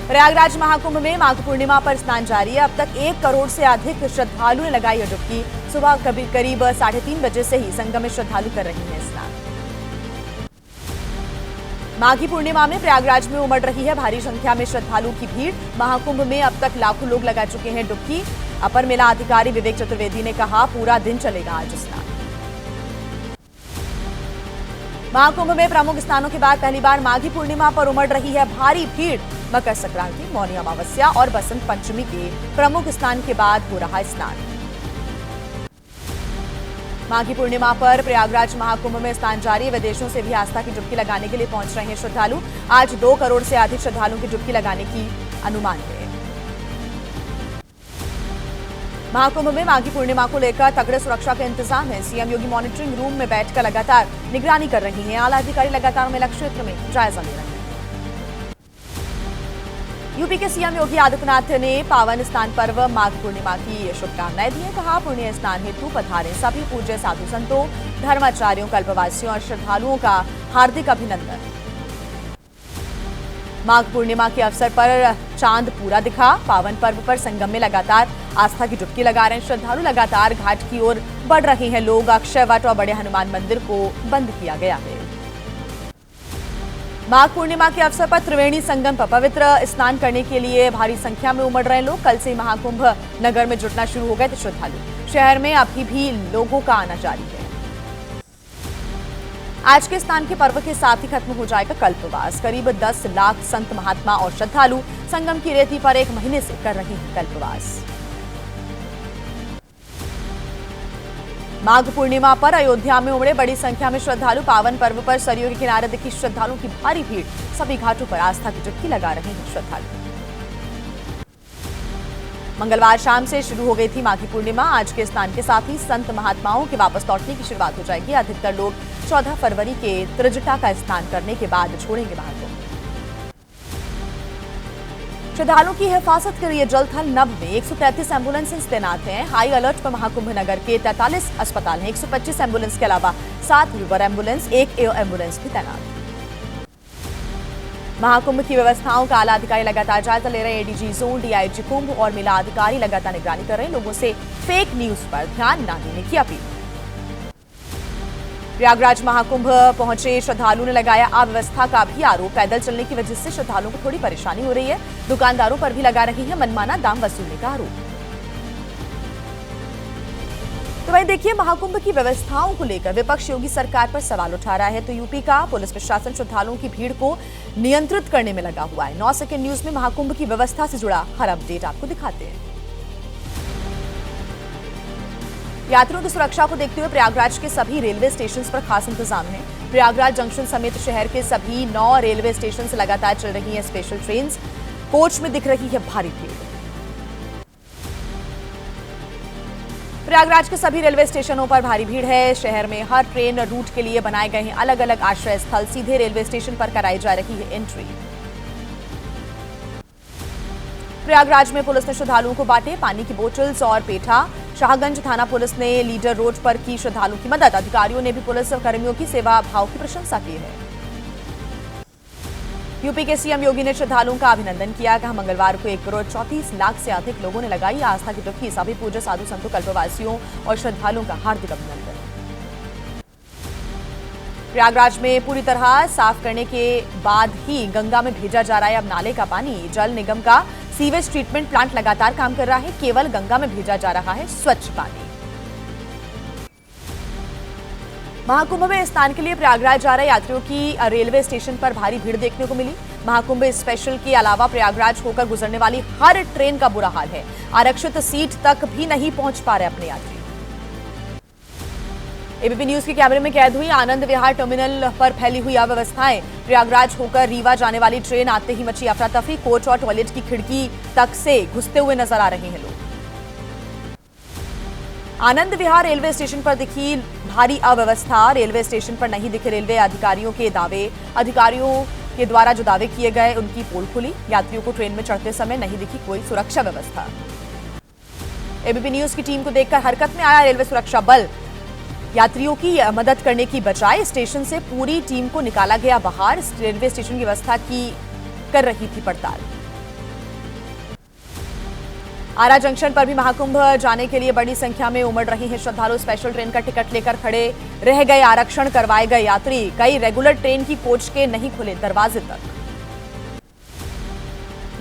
प्रयागराज महाकुंभ में माघ पूर्णिमा पर स्नान जारी है। अब तक 1 करोड़ से अधिक श्रद्धालुओं ने लगाई है डुबकी। सुबह करीब 3:30 बजे से ही संगम में श्रद्धालु कर रहे हैं स्नान। माघी पूर्णिमा में प्रयागराज में उमड़ रही है भारी संख्या में श्रद्धालुओं की भीड़। महाकुंभ में अब तक लाखों लोग लगा चुके हैं डुबकी। अपर मेला अधिकारी विवेक चतुर्वेदी ने कहा, पूरा दिन चलेगा आज स्नान। महाकुंभ में प्रमुख स्नानों के बाद पहली बार माघी पूर्णिमा पर उमड़ रही है भारी भीड़। मकर संक्रांति, मौनी अमावस्या और बसंत पंचमी के प्रमुख स्नान के बाद हो रहा स्नान। माघी पूर्णिमा पर प्रयागराज महाकुंभ में स्नान जारी है। विदेशों से भी आस्था की डुबकी लगाने के लिए पहुंच रहे हैं श्रद्धालु। आज 2 करोड़ से अधिक श्रद्धालुओं की डुबकी लगाने की अनुमान है। महाकुंभ में माघी पूर्णिमा को लेकर तगड़े सुरक्षा के इंतजाम है। सीएम योगी मॉनिटरिंग रूम में बैठकर लगातार निगरानी कर रही हैं। आला अधिकारी लगातार मेला क्षेत्र में जायजा ले रहे हैं। यूपी के सीएम योगी आदित्यनाथ ने पावन स्नान पर्व माघ पूर्णिमा की शुभकामनाएं दी हैं। कहा, पुण्य स्नान हेतु पधारे सभी पूज्य साधु संतों, धर्माचार्यों, कल्पवासियों और श्रद्धालुओं का हार्दिक अभिनंदन। माघ पूर्णिमा के अवसर पर चांद पूरा दिखा। पावन पर्व पर संगम में लगातार आस्था की डुबकी लगा रहे हैं श्रद्धालु। लगातार घाट की ओर बढ़ रहे हैं लोग। अक्षय वट और बड़े हनुमान मंदिर को बंद किया गया है। माघ पूर्णिमा के अवसर पर त्रिवेणी संगम पर पवित्र स्नान करने के लिए भारी संख्या में उमड़ रहे लोग। कल से महाकुंभ नगर में जुटना शुरू हो गए थे श्रद्धालु। शहर में अभी भी लोगों का आना जारी है। आज के स्नान के पर्व के साथ ही खत्म हो जाएगा कल्पवास। करीब 10 लाख संत महात्मा और श्रद्धालु संगम की रेती पर 1 महीने से कर रहे हैं कल्पवास। माघ पूर्णिमा पर अयोध्या में उमड़े बड़ी संख्या में श्रद्धालु। पावन पर्व पर सरयू के किनारे दिखी श्रद्धालुओं की भारी भीड़। सभी घाटों पर आस्था की डुबकी लगा रहे हैं श्रद्धालु। मंगलवार शाम से शुरू हो गई थी माघी पूर्णिमा। आज के स्नान के साथ ही संत महात्माओं के वापस लौटने की शुरुआत हो जाएगी। अधिकतर लोग 14 फरवरी के त्रिजटा का स्नान करने के बाद छोड़ेंगे बाहर को। श्रद्धालुओं की हिफाजत के लिए जल थल नभ में 133 एम्बुलेंस तैनात हैं। हाई अलर्ट पर महाकुंभ नगर के 43 अस्पताल हैं। 125 एम्बुलेंस के अलावा 7 रिवर एम्बुलेंस, 1 एयर एम्बुलेंस भी तैनात। महाकुंभ की व्यवस्थाओं का आला अधिकारी लगातार जायजा ले रहे हैं। एडीजी जोन, डीआईजी कुंभ और मेला अधिकारी लगातार निगरानी कर रहे हैं। लोगों से फेक न्यूज पर ध्यान न देने की अपील। प्रयागराज महाकुंभ पहुंचे श्रद्धालुओं ने लगाया अव्यवस्था का भी आरोप। पैदल चलने की वजह से श्रद्धालुओं को थोड़ी परेशानी हो रही है। दुकानदारों पर भी लगा रही है मनमाना दाम वसूलने का आरोप। तो वही देखिए, महाकुंभ की व्यवस्थाओं को लेकर विपक्ष योगी सरकार पर सवाल उठा रहा है। तो यूपी का पुलिस प्रशासन श्रद्धालुओं की भीड़ को नियंत्रित करने में लगा हुआ है। 9 सेकंड न्यूज में महाकुंभ की व्यवस्था से जुड़ा हर अपडेट आपको दिखाते हैं। यात्रियों की सुरक्षा को देखते हुए प्रयागराज के सभी रेलवे स्टेशन पर खास इंतजाम है। प्रयागराज जंक्शन समेत शहर के सभी 9 रेलवे स्टेशन से लगातार चल रही है स्पेशल ट्रेन। कोच में दिख रही है भारी भीड़। प्रयागराज के सभी रेलवे स्टेशनों पर भारी भीड़ है। शहर में हर ट्रेन रूट के लिए बनाए गए हैं अलग अलग आश्रय स्थल। सीधे रेलवे स्टेशन पर कराई जा रही है एंट्री। प्रयागराज में पुलिस ने श्रद्धालुओं को बांटे पानी की बोतल्स और पेठा। शाहगंज थाना पुलिस ने लीडर रोड पर की श्रद्धालुओं की मदद। अधिकारियों ने भी पुलिस कर्मियों की सेवा भाव की प्रशंसा की है। यूपी के सीएम योगी ने श्रद्धालुओं का अभिनंदन किया। कहा, मंगलवार को 1 करोड़ 34 लाख से अधिक लोगों ने लगाई आस्था की डुबकी। सभी पूज्य साधु संतों, कल्पवासियों और श्रद्धालुओं का हार्दिक अभिनंदन। प्रयागराज में पूरी तरह साफ करने के बाद ही गंगा में भेजा जा रहा है अब नाले का पानी। जल निगम का सीवेज ट्रीटमेंट प्लांट लगातार काम कर रहा है। केवल गंगा में भेजा जा रहा है स्वच्छ पानी। महाकुंभ में स्नान के लिए प्रयागराज जा रहे यात्रियों की रेलवे स्टेशन पर भारी भीड़ देखने को मिली। महाकुंभ स्पेशल के अलावा प्रयागराज होकर गुजरने वाली हर ट्रेन का बुरा हाल है। आरक्षित सीट तक भी नहीं पहुंच पा रहे अपने यात्री। एबीपी न्यूज के कैमरे में कैद हुई आनंद विहार टर्मिनल पर फैली हुई अव्यवस्थाएं। प्रयागराज होकर रीवा जाने वाली ट्रेन आते ही मची अफरा तफरी। कोच और टॉयलेट की खिड़की तक से घुसते हुए नजर आ रहे हैं लोग। आनंद विहार रेलवे स्टेशन पर दिखी भारी अव्यवस्था। रेलवे स्टेशन पर नहीं दिखे रेलवे अधिकारियों के दावे। अधिकारियों के द्वारा जो दावे किए गए उनकी पोल खुली। यात्रियों को ट्रेन में चढ़ते समय नहीं दिखी कोई सुरक्षा व्यवस्था। एबीपी न्यूज की टीम को देखकर हरकत में आया रेलवे सुरक्षा बल। यात्रियों की मदद करने की बजाय स्टेशन से पूरी टीम को निकाला गया बाहर। रेलवे स्टेशन की व्यवस्था की कर रही थी पड़ताल। आरा जंक्शन पर भी महाकुंभ जाने के लिए बड़ी संख्या में उमड़ रही हैं श्रद्धालु। स्पेशल ट्रेन का टिकट लेकर खड़े रह गए, आरक्षण करवाए गए यात्री। कई रेगुलर ट्रेन की कोच के नहीं खुले दरवाजे तक।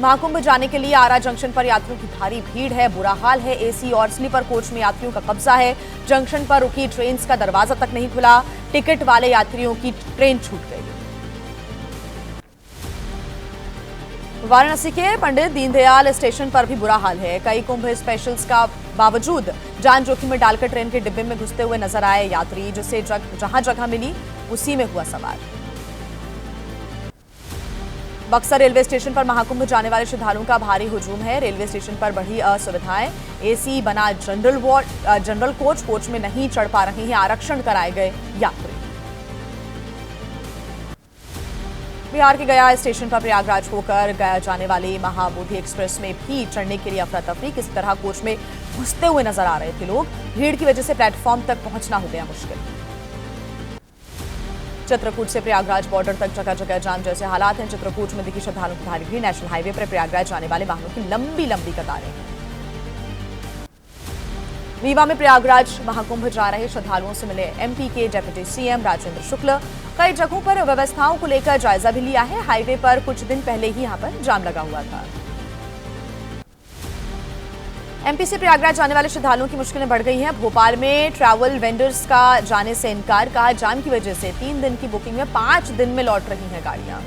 महाकुंभ जाने के लिए आरा जंक्शन पर यात्रियों की भारी भीड़ है, बुरा हाल है। एसी और स्लीपर कोच में यात्रियों का कब्जा है। जंक्शन पर रुकी ट्रेन का दरवाजा तक नहीं खुला। टिकट वाले यात्रियों की ट्रेन छूट गई। वाराणसी के पंडित दीनदयाल स्टेशन पर भी बुरा हाल है। कई कुंभ स्पेशल्स का बावजूद जान जोखिम में डालकर ट्रेन के डिब्बे में घुसते हुए नजर आए यात्री, जिसे जहां जगह मिली उसी में हुआ सवार। बक्सर रेलवे स्टेशन पर महाकुंभ जाने वाले श्रद्धालुओं का भारी हुजूम है। रेलवे स्टेशन पर बढ़ी असुविधाएं। एसी बना जनरल कोच में नहीं चढ़ पा रहे हैं आरक्षण कराए गए यात्री। बिहार के गया स्टेशन पर प्रयागराज होकर गया जाने वाली महाबोधि एक्सप्रेस में भी चढ़ने के लिए अफरा तफरी। किसी तरह कोच में घुसते हुए नजर आ रहे थे लोग। भीड़ की वजह से प्लेटफॉर्म तक पहुंचना हो गया मुश्किल। चित्रकूट से प्रयागराज बॉर्डर तक जगह जगह जाम जैसे हालात हैं। चित्रकूट में दिखी श्रद्धालुओं की भारी भीड़। नेशनल हाईवे पर प्रयागराज जाने वाले वाहनों की लंबी लंबी कतारें हैं। रीवा में प्रयागराज महाकुंभ जा रहे श्रद्धालुओं से मिले एमपी के डिप्टी सीएम राजेंद्र शुक्ल। कई जगहों पर व्यवस्थाओं को लेकर जायजा भी लिया है। हाईवे पर कुछ दिन पहले ही यहां पर जाम लगा हुआ था। एमपी से प्रयागराज जाने वाले श्रद्धालुओं की मुश्किलें बढ़ गई हैं। भोपाल में ट्रैवल वेंडर्स का जाने से इनकार। कहा जाम की वजह से 3 दिन की बुकिंग में 5 दिन में लौट रही हैं गाड़ियां।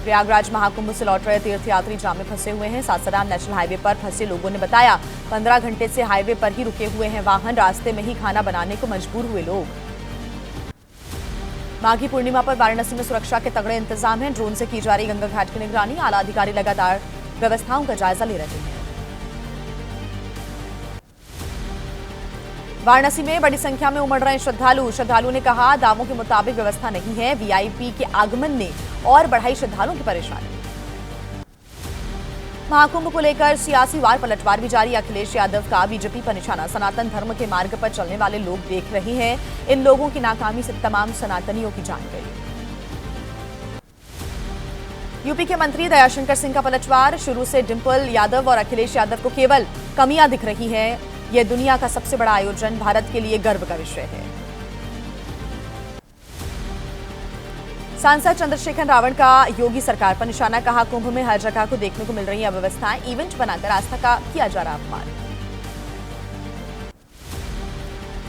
प्रयागराज महाकुंभ से लौट रहे तीर्थयात्री जाम में फंसे हुए हैं। सासाराम नेशनल हाईवे पर फंसे लोगों ने बताया 15 घंटे से हाईवे पर ही रुके हुए हैं वाहन। रास्ते में ही खाना बनाने को मजबूर हुए लोग। माघी पूर्णिमा पर वाराणसी में सुरक्षा के तगड़े इंतजाम हैं। ड्रोन से की जा रही गंगा घाट की निगरानी। आला अधिकारी लगातार व्यवस्थाओं का जायजा ले रहे हैं। वाराणसी में बड़ी संख्या में उमड़ रहे श्रद्धालुओं ने कहा दावों के मुताबिक व्यवस्था नहीं है। वीआईपी के आगमन ने और बढ़ाई श्रद्धालुओं की परेशानी। महाकुंभ को लेकर सियासी वार पलटवार भी जारी। अखिलेश यादव का बीजेपी पर निशाना। सनातन धर्म के मार्ग पर चलने वाले लोग देख रहे हैं। इन लोगों की नाकामी से तमाम सनातनियों की जान गई। यूपी के मंत्री दयाशंकर सिंह का पलटवार। शुरू से डिंपल यादव और अखिलेश यादव को केवल कमियां दिख रही हैं। यह दुनिया का सबसे बड़ा आयोजन भारत के लिए गर्व का विषय है। सांसद चंद्रशेखर रावण का योगी सरकार पर निशाना। कहा कुंभ में हर जगह को देखने को मिल रही अव्यवस्थाएं। इवेंट बनाकर आस्था का किया जा रहा अपमान।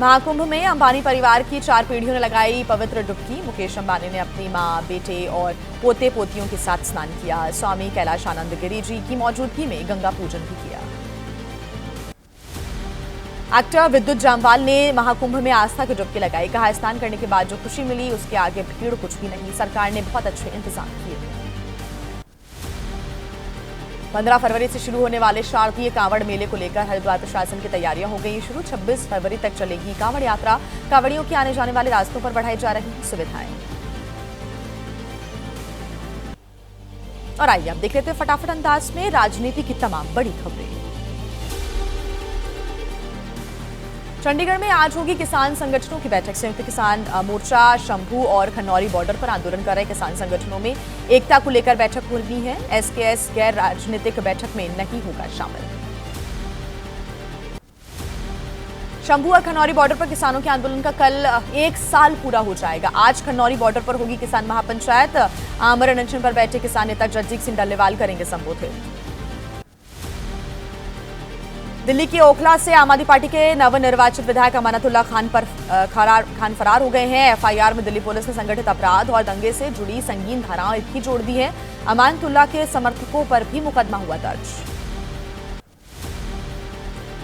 महाकुंभ में अंबानी परिवार की 4 पीढ़ियों ने लगाई पवित्र डुबकी। मुकेश अंबानी ने अपनी मां, बेटे और पोते पोतियों के साथ स्नान किया। स्वामी कैलाश आनंद गिरी जी की मौजूदगी में गंगा पूजन भी किया। एक्टर विद्युत जामवाल ने महाकुंभ में आस्था की डुबकी लगाई। कहा स्नान करने के बाद जो खुशी मिली उसके आगे भीड़ कुछ भी नहीं। सरकार ने बहुत अच्छे इंतजाम किए हैं। 15 फरवरी से शुरू होने वाले शारदीय कांवड़ मेले को लेकर हरिद्वार प्रशासन की तैयारियां हो गई शुरू। 26 फरवरी तक चलेगी कांवड़ यात्रा। कांवड़ियों के आने जाने वाले रास्तों पर बढ़ाई जा रही सुविधाएं। और आइए अब देख लेते हैं फटाफट अंदाज में राजनीति की तमाम बड़ी खबरें। चंडीगढ़ में आज होगी किसान संगठनों की बैठक। संयुक्त किसान मोर्चा, शंभू और खन्नौरी बॉर्डर पर आंदोलन कर रहे किसान संगठनों में एकता को लेकर बैठक होनी है। एसकेएस गैर राजनीतिक बैठक में नहीं होगा शामिल। शंभू और खन्नौरी बॉर्डर पर किसानों के आंदोलन का कल 1 साल पूरा हो जाएगा। आज खन्नौरी बॉर्डर पर होगी किसान महापंचायत। आमरण अनशन पर बैठे किसान नेता जगजीत सिंह डल्लेवाल करेंगे संबोधित। दिल्ली के ओखला से आम आदमी पार्टी के नवनिर्वाचित विधायक अमानतुल्लाह खान फरार हो गए हैं। एफआईआर में दिल्ली पुलिस ने संगठित अपराध और दंगे से जुड़ी संगीन धाराएं भी जोड़ दी है। अमानतुल्लाह के समर्थकों पर भी मुकदमा हुआ दर्ज।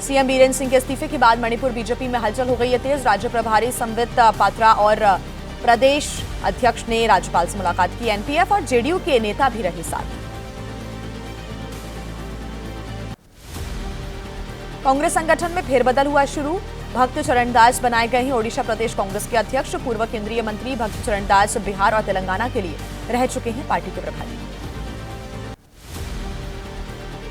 सीएम बीरेंद्र सिंह के इस्तीफे के बाद मणिपुर बीजेपी में हलचल हो गई है तेज। राज्य प्रभारी संबित पात्रा और प्रदेश अध्यक्ष ने राज्यपाल से मुलाकात की। एनपीएफ और जेडीयू के नेता भी रहे साथ। कांग्रेस संगठन में फेरबदल हुआ शुरू। भक्त चरण दास बनाए गए हैं ओडिशा प्रदेश कांग्रेस के अध्यक्ष। पूर्व केंद्रीय मंत्री भक्त चरण दास बिहार और तेलंगाना के लिए रह चुके हैं पार्टी के प्रभारी।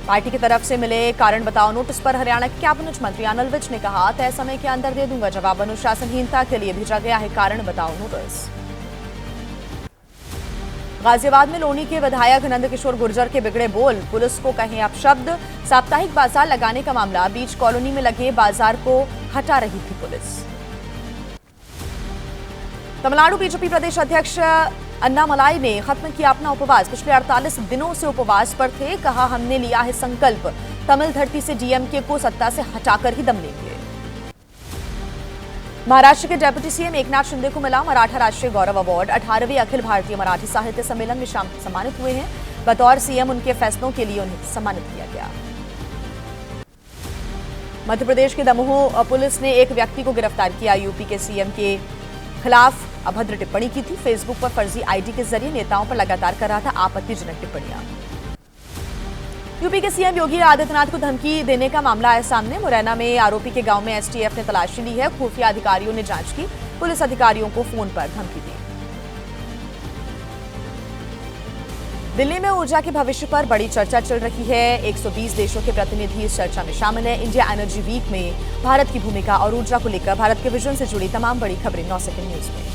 पार्टी की तरफ से मिले कारण बताओ नोटिस पर हरियाणा के कैबिनेट मंत्री अनिल विज ने कहा तय समय के अंदर दे दूंगा जवाब। अनुशासनहीनता के लिए भेजा गया है कारण बताओ नोटिस। गाजियाबाद में लोनी के विधायक नंद किशोर गुर्जर के बिगड़े बोल, पुलिस को कहें अपशब्द। साप्ताहिक बाजार लगाने का मामला, बीच कॉलोनी में लगे बाजार को हटा रही थी पुलिस। तमिलनाडु बीजेपी प्रदेश अध्यक्ष अन्नामलाई ने खत्म किया अपना उपवास। पिछले 48 दिनों से उपवास पर थे। कहा, हमने लिया है संकल्प, तमिल धरती से डीएमके को सत्ता से हटाकर ही दम लेंगे। महाराष्ट्र के डेप्यूटी सीएम एकनाथ शिंदे को मिला मराठा राष्ट्रीय गौरव अवार्ड। 18वें अखिल भारतीय मराठी साहित्य सम्मेलन में सम्मानित हुए हैं। बतौर सीएम उनके फैसलों के लिए उन्हें सम्मानित किया गया। मध्य प्रदेश के दमोह पुलिस ने एक व्यक्ति को गिरफ्तार किया। यूपी के सीएम के खिलाफ अभद्र टिप्पणी की थी। फेसबुक पर फर्जी आईडी के जरिए नेताओं पर लगातार कर रहा था आपत्तिजनक टिप्पणियां। यूपी के सीएम योगी आदित्यनाथ को धमकी देने का मामला आया सामने। मुरैना में आरोपी के गांव में एसटीएफ ने तलाशी ली है। खुफिया अधिकारियों ने जांच की। पुलिस अधिकारियों को फोन पर धमकी दी। दिल्ली में ऊर्जा के भविष्य पर बड़ी चर्चा चल रही है। 120 देशों के प्रतिनिधि इस चर्चा में शामिल हैं। इंडिया एनर्जी वीक में भारत की भूमिका और ऊर्जा को लेकर भारत के विजन से जुड़ी तमाम बड़ी खबरें 9 सेकंड न्यूज में।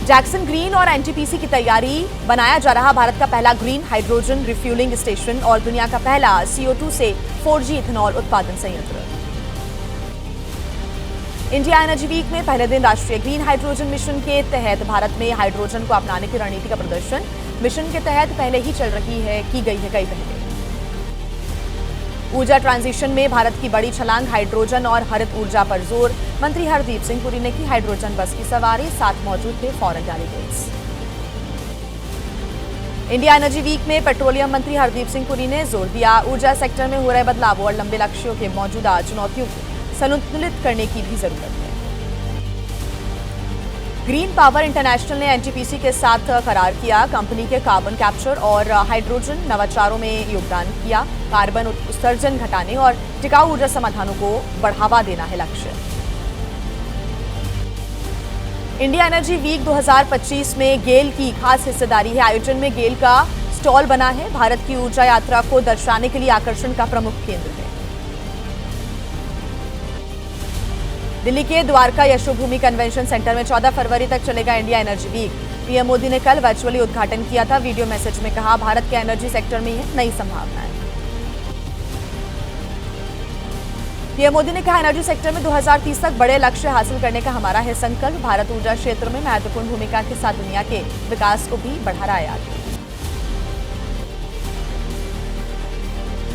जैक्सन ग्रीन और एनटीपीसी की तैयारी। बनाया जा रहा भारत का पहला ग्रीन हाइड्रोजन रिफ्यूलिंग स्टेशन और दुनिया का पहला CO2 से 4G इथेनॉल उत्पादन संयंत्र। इंडिया एनर्जी वीक में पहले दिन राष्ट्रीय ग्रीन हाइड्रोजन मिशन के तहत भारत में हाइड्रोजन को अपनाने की रणनीति का प्रदर्शन। मिशन के तहत पहले ही की गई है कई पहले। ऊर्जा ट्रांजिशन में भारत की बड़ी छलांग, हाइड्रोजन और हरित ऊर्जा पर जोर। मंत्री हरदीप सिंह पुरी ने की हाइड्रोजन बस की सवारी। साथ मौजूद थे foreign delegates. India Energy Week में पेट्रोलियम मंत्री हरदीप सिंह पुरी ने जोर दिया, ऊर्जा सेक्टर में हो रहे बदलावों और लंबे लक्ष्यों के मौजूदा चुनौतियों को संतुलित करने की भी जरूरत है। ग्रीन पावर इंटरनेशनल ने एनटीपीसी के साथ करार किया। कंपनी के कार्बन कैप्चर और हाइड्रोजन नवाचारों में योगदान किया। कार्बन उत्सर्जन घटाने और टिकाऊ ऊर्जा समाधानों को बढ़ावा देना है लक्ष्य। इंडिया एनर्जी वीक 2025 में गेल की खास हिस्सेदारी है। आयोजन में गेल का स्टॉल बना है। भारत की ऊर्जा यात्रा को दर्शाने के लिए आकर्षण का प्रमुख केंद्र है। दिल्ली के द्वारका यशोभूमि कन्वेंशन सेंटर में 14 फरवरी तक चलेगा India Energy Week. PM Modi ने कल वर्चुअली उद्घाटन किया था। वीडियो मैसेज में कहा, भारत के एनर्जी सेक्टर में है नई संभावनाएं। पीएम मोदी ने कहा, एनर्जी सेक्टर में 2030 तक बड़े लक्ष्य हासिल करने का हमारा है संकल्प। भारत ऊर्जा क्षेत्र में महत्वपूर्ण भूमिका के साथ दुनिया के विकास को भी बढ़ा रहा है आगे।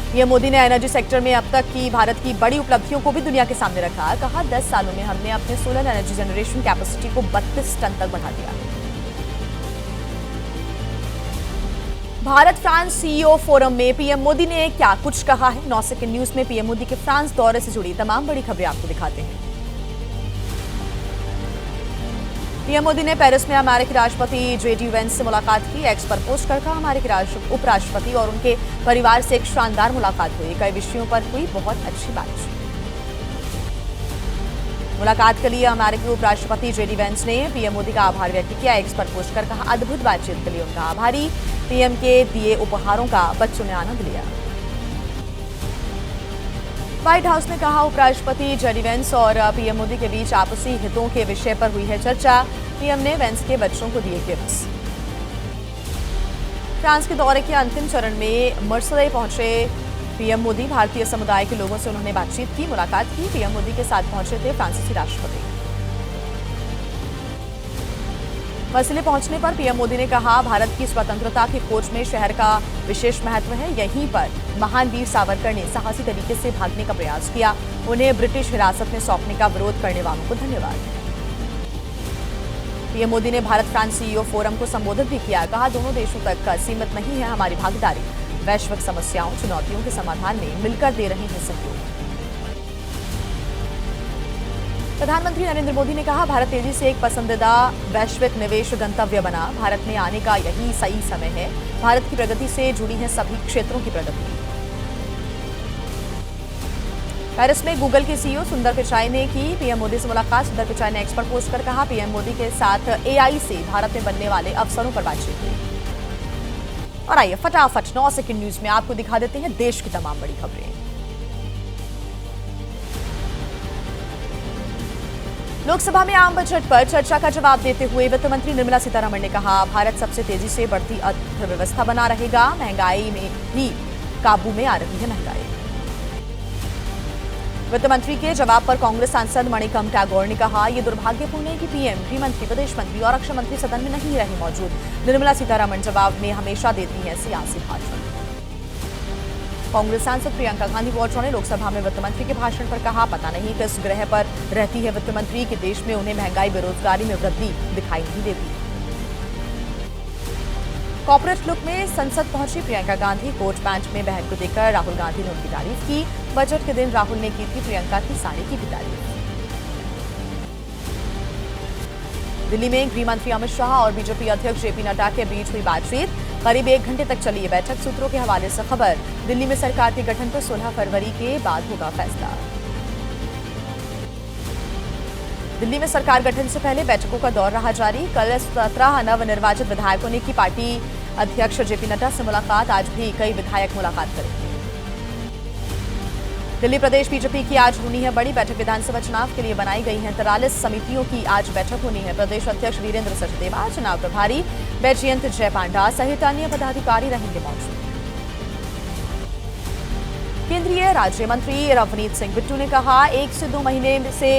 पीएम मोदी ने एनर्जी सेक्टर में अब तक की भारत की बड़ी उपलब्धियों को भी दुनिया के सामने रखा। कहा, 10 सालों में हमने अपने सोलर एनर्जी जनरेशन कैपेसिटी को 32 टन तक बढ़ा दिया। भारत फ्रांस सीईओ फोरम में पीएम मोदी ने क्या कुछ कहा है। 9 सेकंड न्यूज में पीएम मोदी के फ्रांस दौरे से जुड़ी तमाम बड़ी खबरें आपको दिखाते हैं। पीएम मोदी ने पेरिस में अमेरिकी राष्ट्रपति JD वेंस से मुलाकात की। एक्स पर पोस्ट कर कहा, अमेरिकी उपराष्ट्रपति और उनके परिवार से एक शानदार मुलाकात हुई। कई विषयों पर हुई बहुत अच्छी बातचीत। मुलाकात के लिए अमेरिकी उपराष्ट्रपति JD वेंस ने पीएम मोदी का आभार व्यक्त किया। एक्स पर पोस्ट कर कहा, अद्भुत बातचीत के लिए उनका आभारी। पीएम के दिए उपहारों का बच्चों ने आनंद लिया। व्हाइट हाउस ने कहा, उपराष्ट्रपति JD वेंस और पीएम मोदी के बीच आपसी हितों के विषय पर हुई है चर्चा। पीएम ने वेंस के बच्चों को दिए गिफ्ट्स। फ्रांस के दौरे के अंतिम चरण में मर्सेले पहुंचे पीएम मोदी। भारतीय समुदाय के लोगों से उन्होंने बातचीत की, मुलाकात की। पीएम मोदी के साथ पहुंचे थे फ्रांसीसी राष्ट्रपति। मर्सेले पहुंचने पर पीएम मोदी ने कहा, भारत की स्वतंत्रता की खोज में शहर का विशेष महत्व है। यहीं पर महान वीर सावरकर ने साहसी तरीके से भागने का प्रयास किया। उन्हें ब्रिटिश हिरासत में सौंपने का विरोध करने वालों को धन्यवाद। पीएम मोदी ने भारत फ्रांस सीईओ फोरम को संबोधित भी किया। कहा, दोनों देशों तक सीमित नहीं है हमारी भागीदारी, वैश्विक समस्याओं चुनौतियों के समाधान में मिलकर दे रहे हैं सहयोग। प्रधानमंत्री नरेंद्र मोदी ने कहा, भारत तेजी से एक पसंदीदा वैश्विक निवेश गंतव्य बना। भारत में आने का यही सही समय है। भारत की प्रगति से जुड़ी है सभी क्षेत्रों की प्रगति। पेरिस में गूगल के सीईओ सुंदर पिचाई ने की पीएम मोदी से मुलाकात। सुंदर पिचाई ने एक्स पर पोस्ट कर कहा, पीएम मोदी के साथ AI से भारत में बनने वाले अवसरों पर बातचीत की। और आइए फटाफट 9 सेकंड न्यूज में आपको दिखा देते हैं देश की तमाम बड़ी खबरें। लोकसभा में आम बजट पर चर्चा का जवाब देते हुए वित्त मंत्री निर्मला सीतारमण ने कहा, भारत सबसे तेजी से बढ़ती अर्थव्यवस्था बना रहेगा, महंगाई में भी काबू में आ रही है महंगाई। वित्त मंत्री के जवाब पर कांग्रेस सांसद मणिकम टैगोर ने कहा, यह दुर्भाग्यपूर्ण है कि पीएम, गृह मंत्री, विदेश मंत्री और रक्षा मंत्री सदन में नहीं रहे मौजूद। निर्मला सीतारमण जवाब में हमेशा देती हैं सियासी भाषण। कांग्रेस सांसद प्रियंका गांधी वाड्रा ने लोकसभा में वित्त मंत्री के भाषण पर कहा, पता नहीं किस ग्रह पर रहती है वित्त मंत्री कि देश में उन्हें महंगाई बेरोजगारी में वृद्धि दिखाई नहीं देती। कॉर्पोरेट लुक में संसद पहुंची प्रियंका गांधी, कोट पैंट में बहन को देखकर राहुल गांधी ने उनकी तारीफ की। बजट के दिन राहुल ने की थी प्रियंका की साड़ी की भी तारीफ। दिल्ली में गृह मंत्री अमित शाह और बीजेपी अध्यक्ष जेपी नड्डा के बीच हुई बातचीत। करीब 1 घंटे तक चली ये बैठक। सूत्रों के हवाले से खबर, दिल्ली में सरकार के गठन पर 16 फरवरी के बाद होगा फैसला। दिल्ली में सरकार गठन से पहले बैठकों का दौर रहा जारी। कल 17 नवनिर्वाचित विधायकों ने की पार्टी अध्यक्ष जेपी नड्डा से मुलाकात। आज भी कई विधायक मुलाकात करेंगे। दिल्ली प्रदेश बीजेपी की आज होनी है बड़ी बैठक। विधानसभा चुनाव के लिए बनाई गई हैं 43 समितियों की आज बैठक होनी है। प्रदेश अध्यक्ष वीरेंद्र सचदेवा, चुनाव प्रभारी बैजयंत जय पांडा सहित अन्य पदाधिकारी रहेंगे मौजूद। केंद्रीय राज्य मंत्री रवनीत सिंह बिट्टू ने कहा, 1 से 2 महीने से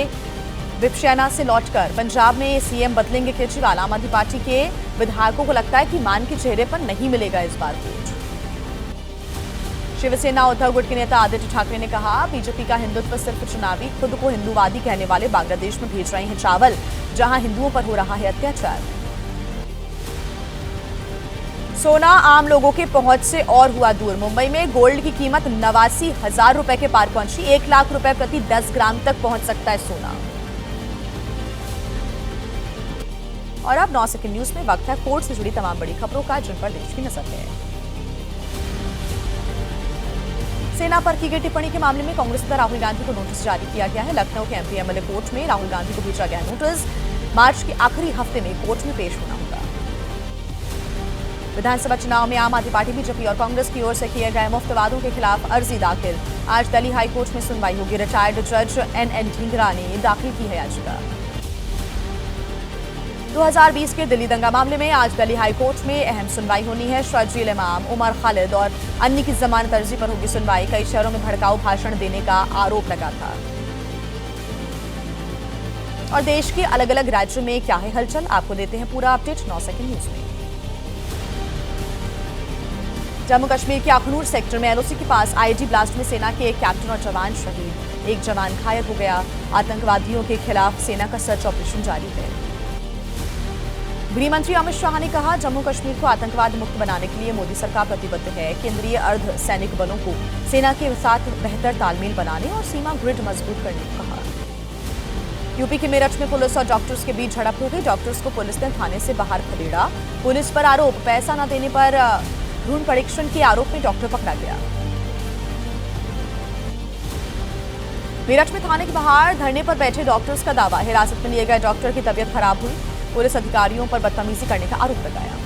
विपश्यना से लौटकर पंजाब में सीएम बदलेंगे केजरीवाल। आम आदमी पार्टी के विधायकों को लगता है कि मान के चेहरे पर नहीं मिलेगा इस बार वोट। शिवसेना उद्धव गुट के नेता आदित्य ठाकरे ने कहा, बीजेपी का हिंदुत्व सिर्फ चुनावी, खुद को हिंदूवादी कहने वाले बांग्लादेश में भेज रहे हैं चावल, जहां हिंदुओं पर हो रहा है अत्याचार। सोना आम लोगों के पहुंच से और हुआ दूर। मुंबई में गोल्ड की कीमत 89,000 रुपए के पार पहुंची। 1 लाख रुपए प्रति 10 ग्राम तक पहुंच सकता है सोना। और अब 9 सेकंड न्यूज में वक्त है कोर्ट से जुड़ी तमाम बड़ी खबरों का, जिन पर देश की नजर है। सेना पर की गई टिप्पणी के मामले में कांग्रेस नेता राहुल गांधी को नोटिस जारी किया गया है। लखनऊ के एमपी एमएलए कोर्ट में राहुल गांधी को भेजा गया नोटिस। मार्च के आखिरी हफ्ते में कोर्ट में पेश होना होगा। विधानसभा चुनाव में आम आदमी पार्टी, बीजेपी और कांग्रेस की ओर से किए गए मुफ्त वादों के खिलाफ अर्जी दाखिल। आज दिल्ली हाईकोर्ट में सुनवाई होगी। रिटायर्ड जज एनएन ढींगरा ने दाखिल की है याचिका। 2020 के दिल्ली दंगा मामले में आज दिल्ली हाईकोर्ट में अहम सुनवाई होनी है। शर्जील इमाम, उमर खालिद और अन्य की जमानत अर्जी पर होगी सुनवाई। कई शहरों में भड़काऊ भाषण देने का आरोप लगा था। और देश के अलग अलग राज्यों में क्या है हलचल, आपको देते हैं पूरा अपडेट 9 सेकंड न्यूज में। जम्मू कश्मीर के अखनूर सेक्टर में एलओसी के पास आईईडी ब्लास्ट में सेना के एक कैप्टन और जवान शहीद। एक जवान घायल हो गया। आतंकवादियों के खिलाफ सेना का सर्च ऑपरेशन जारी है। गृह मंत्री अमित शाह ने कहा, जम्मू कश्मीर को आतंकवाद मुक्त बनाने के लिए मोदी सरकार प्रतिबद्ध है। केंद्रीय अर्ध सैनिक बलों को सेना के साथ बेहतर तालमेल बनाने और सीमा ग्रिड मजबूत करने को कहा। यूपी के मेरठ में पुलिस और डॉक्टर्स के बीच झड़प हो गई। डॉक्टर्स को पुलिस ने थाने से बाहर खदेड़ा। पुलिस पर आरोप, पैसा न देने पर भ्रूण परीक्षण के आरोप में डॉक्टर पकड़ा गया। मेरठ में थाने के बाहर धरने पर बैठे डॉक्टर्स का दावा, हिरासत में लिए गए डॉक्टर की तबीयत खराब हुई। पुलिस अधिकारियों पर बदतमीजी करने का आरोप लगाया।